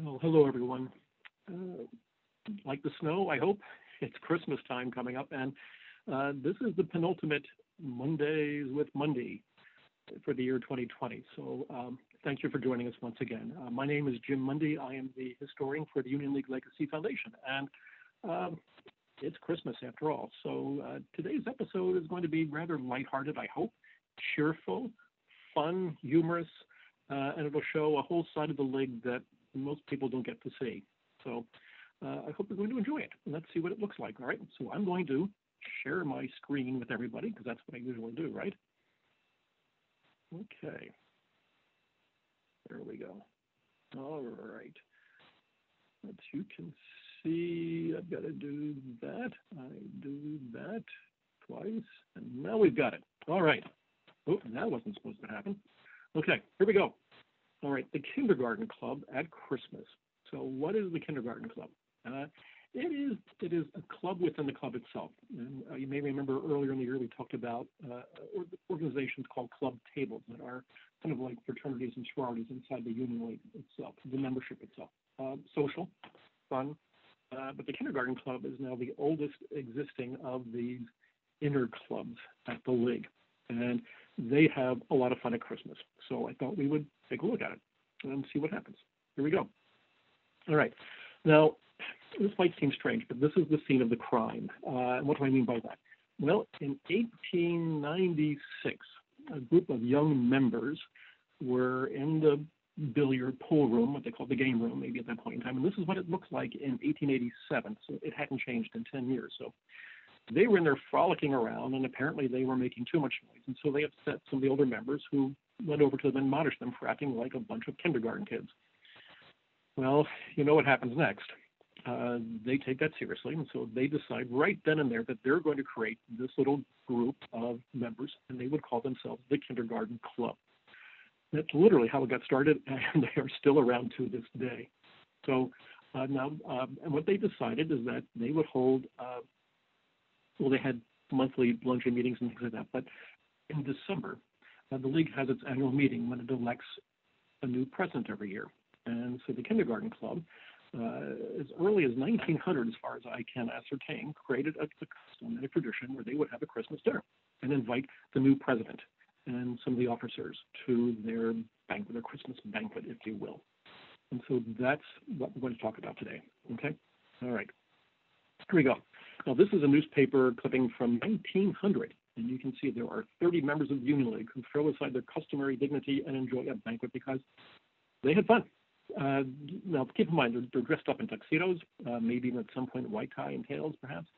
Well, hello, everyone. Like the snow, I hope. It's Christmas time coming up, and this is the penultimate Mondays with Mundy for the year 2020. So thank you for joining us once again. My name is Jim Mundy. I am the historian for the Union League Legacy Foundation, and it's Christmas after all. So today's episode is going to be rather lighthearted, I hope, cheerful, fun, humorous, and it'll show a whole side of the league that most people don't get to see. So I hope you're going to enjoy it. Let's see what it looks like. All right. So I'm going to share my screen with everybody because that's what I usually do, right? Okay. There we go. All right. As you can see, I've got to do that. I do that twice, and now we've got it. All right. Oh, that wasn't supposed to happen. Okay, here we go. All right, the Kindergarten Club at Christmas. So what is the Kindergarten Club? It is a club within the club itself. And you may remember earlier in the year we talked about organizations called club tables that are kind of like fraternities and sororities inside the Union League itself, the membership itself. Social, fun. But the Kindergarten Club is now the oldest existing of these inner clubs at the League. And they have a lot of fun at Christmas. So I thought we would take a look at it and see what happens. Here we go. All right. Now, this might seem strange, but this is the scene of the crime. And what do I mean by that? Well, in 1896, a group of young members were in the billiard pool room, what they call the game room, maybe at that point in time. And this is what it looks like in 1887. So it hadn't changed in 10 years. So they were in there frolicking around, and apparently they were making too much noise. And so they upset some of the older members who went over to them and admonished them for acting like a bunch of kindergarten kids. Well, you know what happens next. They take that seriously, and so they decide right then and there that they're going to create this little group of members, and they would call themselves the Kindergarten Club. That's literally how it got started, and they are still around to this day. So now, and what they decided is that they would hold well, they had monthly luncheon meetings and things like that. But in December, the League has its annual meeting when it elects a new president every year. And so the Kindergarten Club, as early as 1900, as far as I can ascertain, created a custom and a tradition where they would have a Christmas dinner and invite the new president and some of the officers to their banquet, their Christmas banquet, if you will. And so that's what we're going to talk about today. Okay? All right. Here we go. Now, this is a newspaper clipping from 1900, and you can see there are 30 members of the Union League who throw aside their customary dignity and enjoy a banquet because they had fun. Now, keep in mind, they're dressed up in tuxedos, maybe even at some point white tie and tails, perhaps.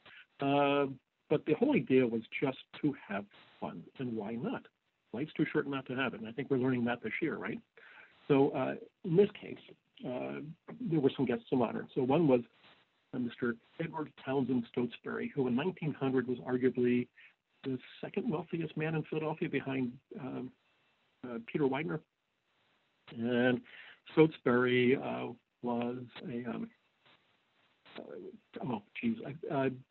But the whole idea was just to have fun, and why not? Life's too short not to have it, and I think we're learning that this year, right? So in this case, there were some guests of honor. So one was Mr. Edward Townsend Stotesbury, who in 1900 was arguably the second wealthiest man in Philadelphia behind Peter Widener. And Stotesbury was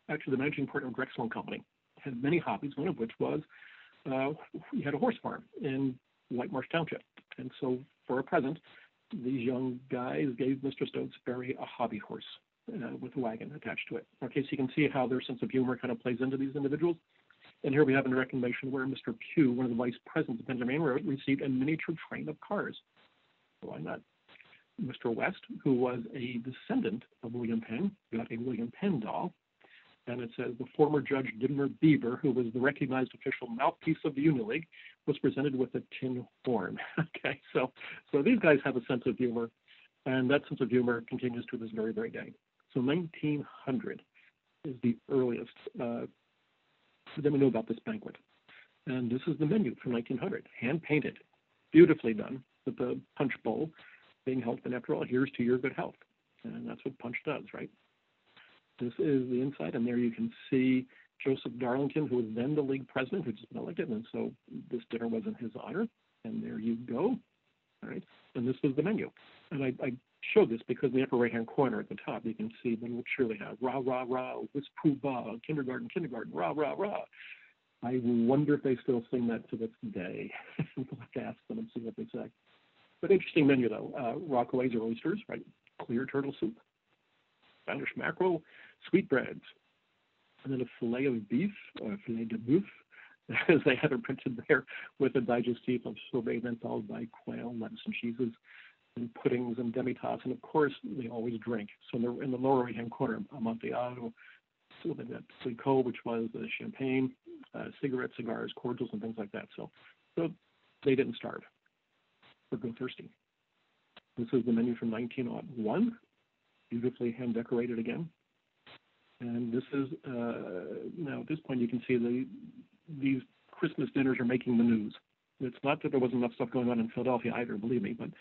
actually the managing partner of Drexel and Company. Had many hobbies, one of which was he had a horse farm in White Marsh Township. And so for a present, these young guys gave Mr. Stotesbury a hobby horse with a wagon attached to it. Okay, so you can see how their sense of humor kind of plays into these individuals. And here we have a recognition where Mr. Pugh, one of the vice presidents of Pennsylvania, received a miniature train of cars. Why not? Mr. West, who was a descendant of William Penn, got a William Penn doll. And it says the former Judge Dimner Beaver, who was the recognized official mouthpiece of the Union League, was presented with a tin horn. Okay, so these guys have a sense of humor, and that sense of humor continues to this very, very day. So 1900 is the earliest that we know about this banquet. And this is the menu from 1900, hand-painted, beautifully done, with the punch bowl being held. And after all, here's to your good health. And that's what punch does, right? This is the inside, and there you can see Joseph Darlington, who was then the league president, who just been elected, and so this dinner was in his honor. And there you go. All right. And this was the menu. And I show this because in the upper right-hand corner at the top, you can see the little cheerleader hat, rah, rah, rah, whisk, poo, bah, kindergarten, kindergarten, rah, rah, rah. I wonder if they still sing that to this day. We'll have to ask them and see what they say. But interesting menu, though. Rockaways or oysters, right? clear turtle soup, Spanish mackerel, sweetbreads, and then a filet of beef, or filet de boeuf, as they had it printed there, with a digestif of sorbet, then followed by quail, lettuce, and cheeses, and puddings and demi-tasse, and of course they always drink. So in the lower right-hand corner, Amontillado, Clicquot, which was champagne, cigarettes, cigars, cordials, and things like that. So they didn't starve or go thirsty. This is the menu from 1901, beautifully hand-decorated again. And this is, now at this point you can see these Christmas dinners are making the news. It's not that there wasn't enough stuff going on in Philadelphia either, believe me, but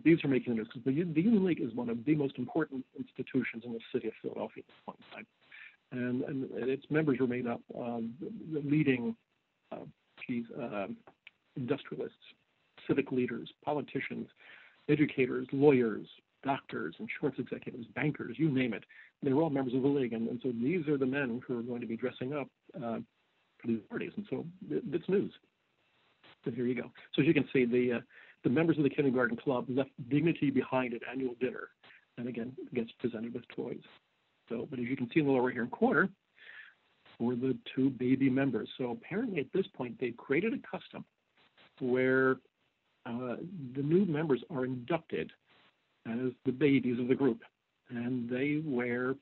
these are making the news, because the Union League is one of the most important institutions in the city of Philadelphia at this point in time. And its members were made up of the leading industrialists, civic leaders, politicians, educators, lawyers, doctors, insurance executives, bankers, you name it. They were all members of the League, and so these are the men who are going to be dressing up for these parties, and so it's news. So here you go. So as you can see, the members of the kindergarten club left dignity behind at annual dinner, and again, gets presented with toys. So, but as you can see in the lower right-hand corner, were the two baby members. So apparently at this point, they've created a custom where the new members are inducted as the babies of the group, and they wear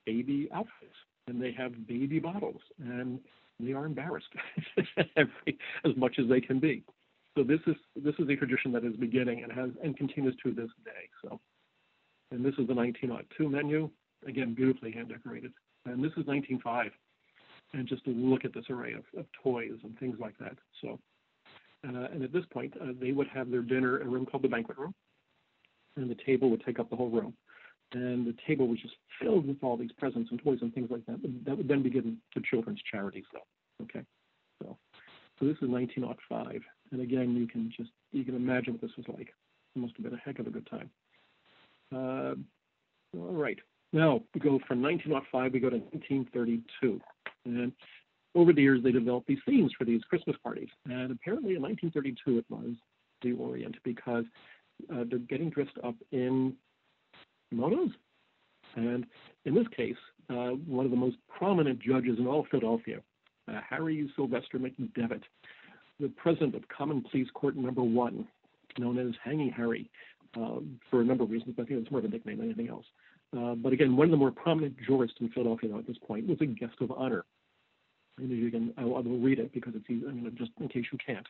baby outfits, and they have baby bottles, and they are embarrassed as much as they can be. So this is a tradition that is beginning and continues to this day. So, and this is the 1902 menu, again beautifully hand decorated, and this is 1905, and just to look at this array of toys and things like that. So, and at this point they would have their dinner in a room called the banquet room, and the table would take up the whole room. And the table was just filled with all these presents and toys and things like that. That would then be given to children's charities, though. Okay, so this is 1905, and again, you can imagine what this was like. It must have been a heck of a good time. All right, now we go from 1905, we go to 1932, and over the years they developed these themes for these Christmas parties, and apparently in 1932 it was the Orient, because they're getting dressed up in kimonos. And in this case, one of the most prominent judges in all of Philadelphia, Harry Sylvester McKevitt, the president of Common Pleas Court Number 1, known as Hanging Harry, for a number of reasons, but I think it's more of a nickname than anything else. But again, one of the more prominent jurists in Philadelphia at this point was a guest of honor. And as you can, I will read it because it's easy, just in case you can't.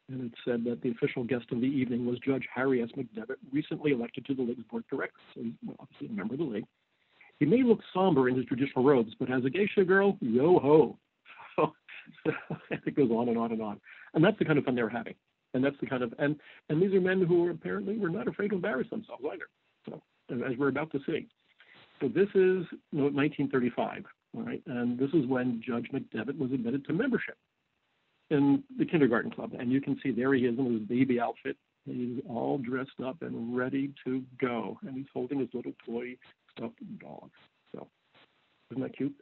And it said that the official guest of the evening was Judge Harry S. McKevitt, recently elected to the League's board of directors. So he's obviously a member of the League. He may look somber in his traditional robes, but as a geisha girl, yo-ho. So it goes on and on and on. And that's the kind of fun they were having. And that's the kind of, and these are men who apparently were not afraid to embarrass themselves either. So, as we're about to see. So this is 1935, all right? And this is when Judge McKevitt was admitted to membership in the kindergarten club. And you can see there he is in his baby outfit. He's all dressed up and ready to go. And he's holding his little toy stuffed dog. So isn't that cute?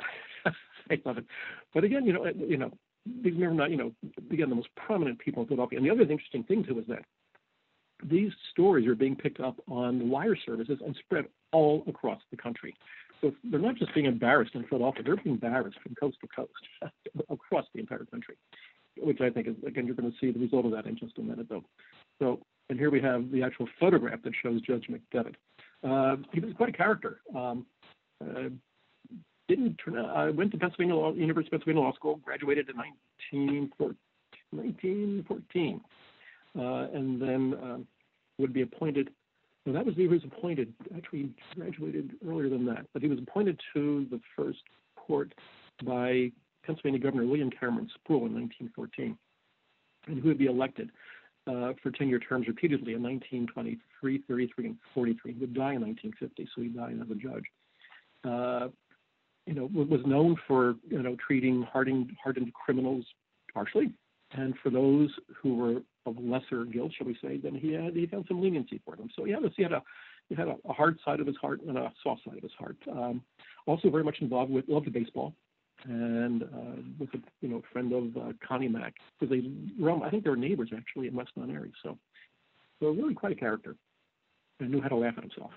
I love it. But again, these men are not, again, the most prominent people in Philadelphia. And the other interesting thing too is that these stories are being picked up on wire services and spread all across the country. So they're not just being embarrassed in Philadelphia, they're being embarrassed from coast to coast across the entire country, which I think is, again, you're going to see the result of that in just a minute, though. So, and here we have the actual photograph that shows Judge McKevitt. He was quite a character. Didn't turn out, went to University of Pennsylvania Law School, graduated in 1914, and then would be appointed. No, that was he was appointed. Actually, he graduated earlier than that, but he was appointed to the first court by Pennsylvania Governor William Cameron Sproul in 1914, and who would be elected for 10-year terms repeatedly in 1923, 33, and 43. He would die in 1950, so he died as a judge. Was known for treating hardened criminals harshly, and for those who were of lesser guilt, shall we say, then he had some leniency for them. So he had a hard side of his heart and a soft side of his heart. Also very much involved with loved baseball, and was a friend of Connie Mack. I think they were neighbors actually in West Mount Airy. So really quite a character, and knew how to laugh at himself.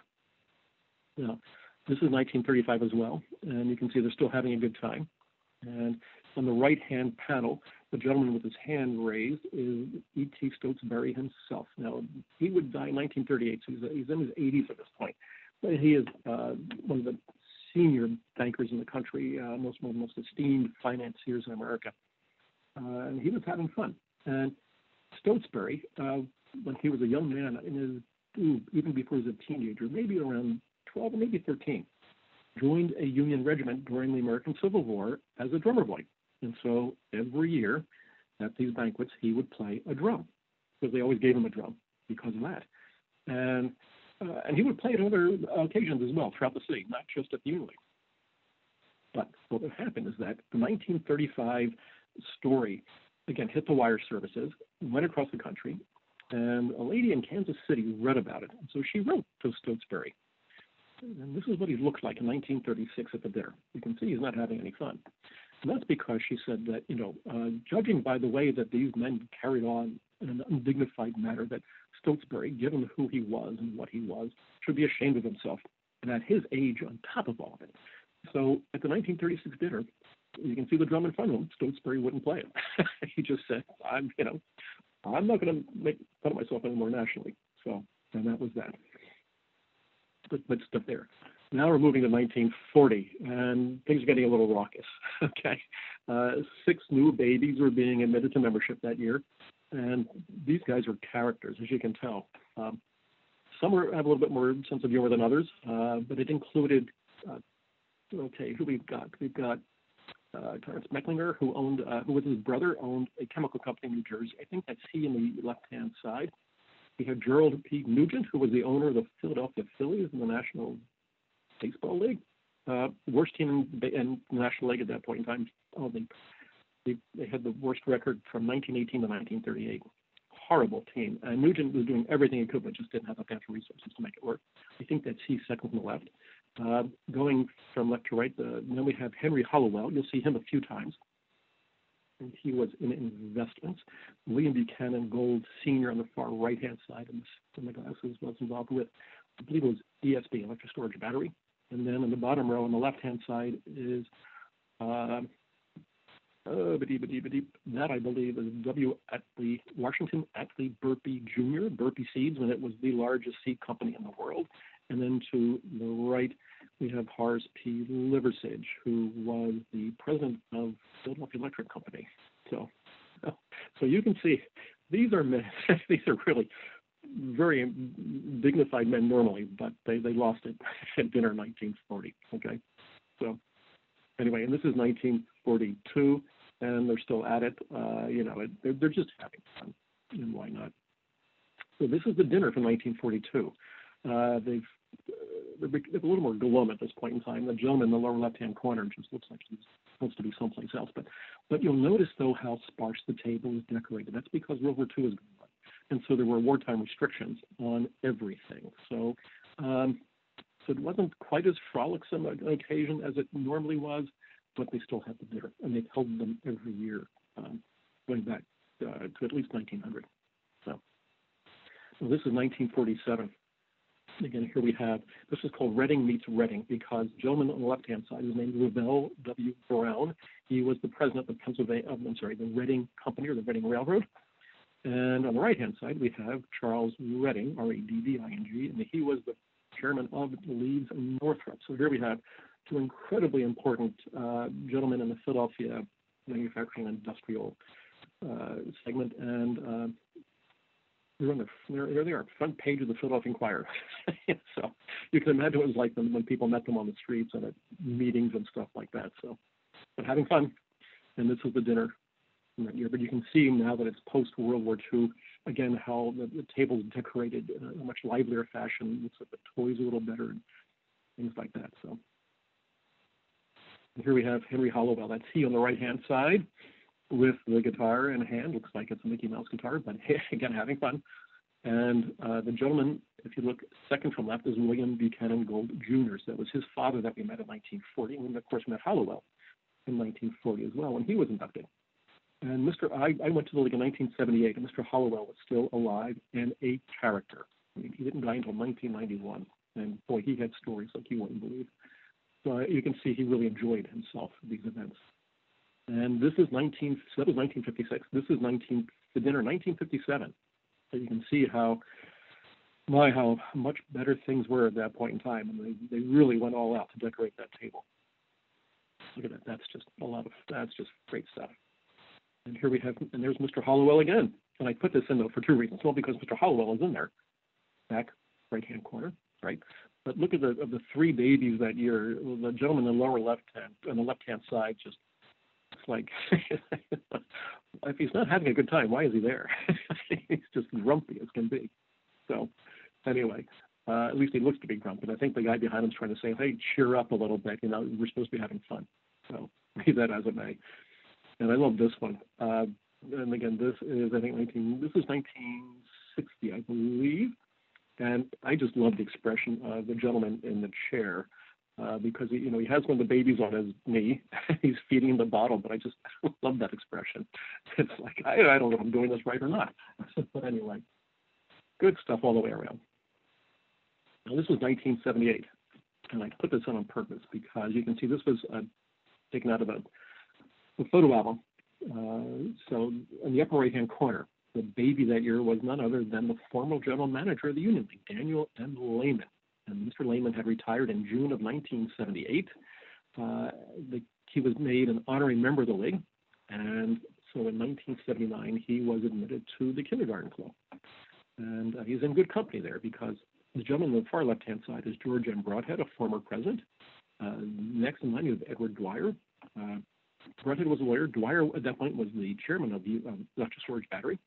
Now, this is 1935 as well, and you can see they're still having a good time. And on the right-hand panel, the gentleman with his hand raised is E.T. Stokesbury himself. Now, he would die in 1938, so he's in his 80s at this point. But he is one of the senior bankers in the country, one of the most esteemed financiers in America. And he was having fun. And Stokesbury, when he was a young man, even before he was a teenager, maybe around 12 or maybe 13, joined a Union regiment during the American Civil War as a drummer boy. And so every year at these banquets, he would play a drum, because they always gave him a drum because of that. And he would play at other occasions as well throughout the city, not just at the Union League. But what would happen is that the 1935 story, again, hit the wire services, went across the country, and a lady in Kansas City read about it. And so she wrote to Stokesbury. And this is what he looked like in 1936 at the dinner. You can see he's not having any fun. And that's because she said that, judging by the way that these men carried on in an undignified manner, that Stokesbury, given who he was and what he was, should be ashamed of himself. And at his age, on top of all of it. So at the 1936 dinner, you can see the drum in front of him. Stokesbury wouldn't play it. He just said, I'm not going to make fun of myself anymore nationally. So, and that was that. But stuff there. Now we're moving to 1940, and things are getting a little raucous. Okay, 6 new babies were being admitted to membership that year, and these guys are characters, as you can tell. Some have a little bit more sense of humor than others, but it included, who we've got? We've got Terrence Mecklinger, who with his brother, owned a chemical company in New Jersey. I think that's he in the left-hand side. We had Gerald P. Nugent, who was the owner of the Philadelphia Phillies in the National Baseball League. Worst team in the National League at that point in time. They had the worst record from 1918 to 1938. Horrible team. Nugent was doing everything he could, but just didn't have the financial resources to make it work. I think that's he second from the left. Going from left to right, then we have Henry Hollowell. You'll see him a few times. And he was in investments. William Buchanan Gold Sr. on the far right-hand side in the glasses was involved with, I believe it was ESB, electric storage battery. And then in the bottom row on the left-hand side is, that I believe is Washington Atlee Burpee Jr., Burpee Seeds, when it was the largest seed company in the world. And then to the right, we have Horace P. Liversidge, who was the president of Philadelphia Electric Company. So you can see these are men. These are really very dignified men normally, but they lost it at dinner in 1940. Okay, so anyway, and this is 1942, and they're still at it. They're just having fun, and why not? So this is the dinner from 1942. They're a little more glum at this point in time. The gentleman in the lower left-hand corner just looks like he's supposed to be someplace else. But you'll notice, though, how sparse the table is decorated. That's because World War II is going on. And so there were wartime restrictions on everything. So it wasn't quite as frolicsome an occasion as it normally was, but they still had the dinner. And they've held them every year, going back to at least 1900. So this is 1947. Again, here we have, this is called Reading Meets Reading, because the gentleman on the left-hand side is named Revell W. Brown. He was the president of the Reading Company, or the Reading Railroad. And on the right-hand side, we have Charles Reading, R-E-D-D-I-N-G, and he was the chairman of Leeds and Northrop. So here we have 2 incredibly important gentlemen in the Philadelphia manufacturing industrial segment, and there they are, front page of the Philadelphia Inquirer. So you can imagine what it was like when people met them on the streets and at meetings and stuff like that. So, but having fun. And this was the dinner from that year. But you can see now that it's post-World War II, again, how the table's decorated in a much livelier fashion. Looks like the toys a little better and things like that. So and here we have Henry Hallowell. That's he on the right-hand side, with the guitar in hand. Looks like it's a Mickey Mouse guitar, but again, having fun. And the gentleman, if you look second from left, is William Buchanan Gold Jr. So that was his father that we met in 1940. And of course, we met Hallowell in 1940 as well when he was inducted. And I went to the league in 1978, and Mr. Hallowell was still alive and a character. I mean, he didn't die until 1991. And boy, he had stories like you wouldn't believe. So you can see he really enjoyed himself at these events. And this is so that was 1956. This is the dinner 1957. So you can see how much better things were at that point in time. And they really went all out to decorate that table. Look at that. That's just great stuff. And here we have, and there's Mr. Hollowell again. And I put this in, though, for two reasons. Well, because Mr. Hollowell is in there, back right-hand corner, right? But look at the three babies that year. The gentleman in the lower left-hand, on the left-hand side, just, it's like, if he's not having a good time, why is he there? He's just grumpy as can be. So, anyway, at least he looks to be grumpy. And I think the guy behind him is trying to say, hey, cheer up a little bit. You know, we're supposed to be having fun. So, read that as it may. And I love this one. And again, this is 1960, I believe. And I just love the expression of the gentleman in the chair because he has one of the babies on his knee. He's feeding him the bottle, but I just love that expression. It's like, I don't know if I'm doing this right or not. But anyway, good stuff all the way around. Now, this was 1978, and I put this on purpose because you can see this was taken out of a photo album. So in the upper right-hand corner, the baby that year was none other than the former general manager of the Union League, Daniel M. Lehman. And Mr. Lehman had retired in June of 1978. He was made an honorary member of the league. And so in 1979, he was admitted to the kindergarten club. And he's in good company there because the gentleman on the far left-hand side is George M. Broadhead, a former president. Next in line, you have Edward Dwyer. Broadhead was a lawyer. Dwyer, at that point, was the chairman of the Electric Storage Battery.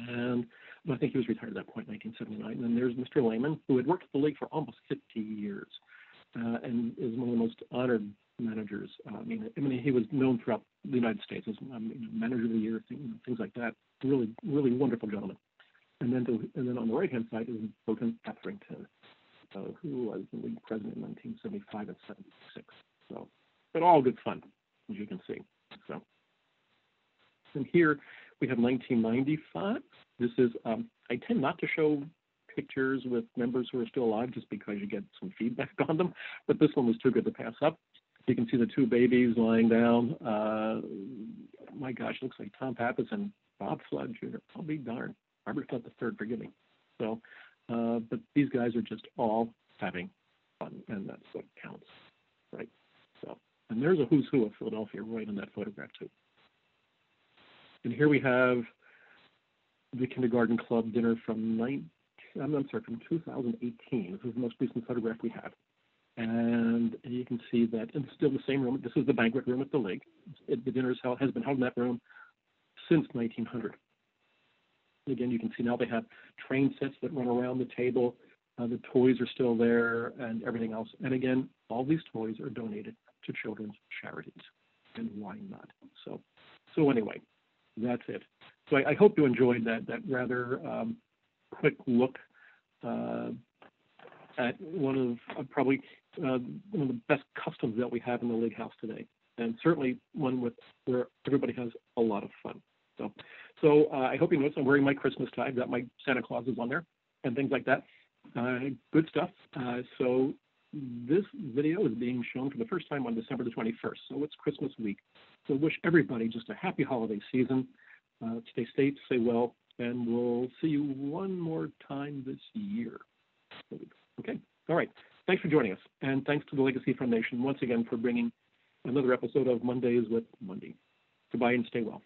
And I think he was retired at that point, 1979. And then there's Mr. Lehman, who had worked at the league for almost 50 years and is one of the most honored managers. I mean, he was known throughout the United States as manager of the year, things like that. Really, really wonderful gentleman. And then on the right-hand side is Burton Etherington, who was the league president in 1975 and 76. So, but all good fun, as you can see. So, and here we have 1995. This is, I tend not to show pictures with members who are still alive just because you get some feedback on them, but this one was too good to pass up. You can see the two babies lying down. My gosh, looks like Tom Pappas and Bob Flood Jr. I'll be darned. Robert Flood III, forgive me. So, but these guys are just all having fun, and that's what counts, right? So, and there's a who's who of Philadelphia right in that photograph too. And here we have the kindergarten club dinner from 2018. This is the most recent photograph we have. And you can see that it's still the same room. This is the banquet room at the League. The dinner has been held in that room since 1900. Again, you can see now they have train sets that run around the table. The toys are still there and everything else. And again, all these toys are donated to children's charities. And why not? So anyway, that's it. So I hope you enjoyed that rather quick look at one of probably one of the best customs that we have in the League House today, and certainly one where everybody has a lot of fun. So I hope you notice I'm wearing my Christmas tie. I've got my Santa Clauses on there and things like that. Good stuff. So this video is being shown for the first time on December the 21st. So it's Christmas week. So wish everybody just a happy holiday season. Stay safe, stay well, and we'll see you one more time this year. Okay? All right. Thanks for joining us. And thanks to the Legacy Foundation once again for bringing another episode of Mondays with Mundy. Goodbye and stay well.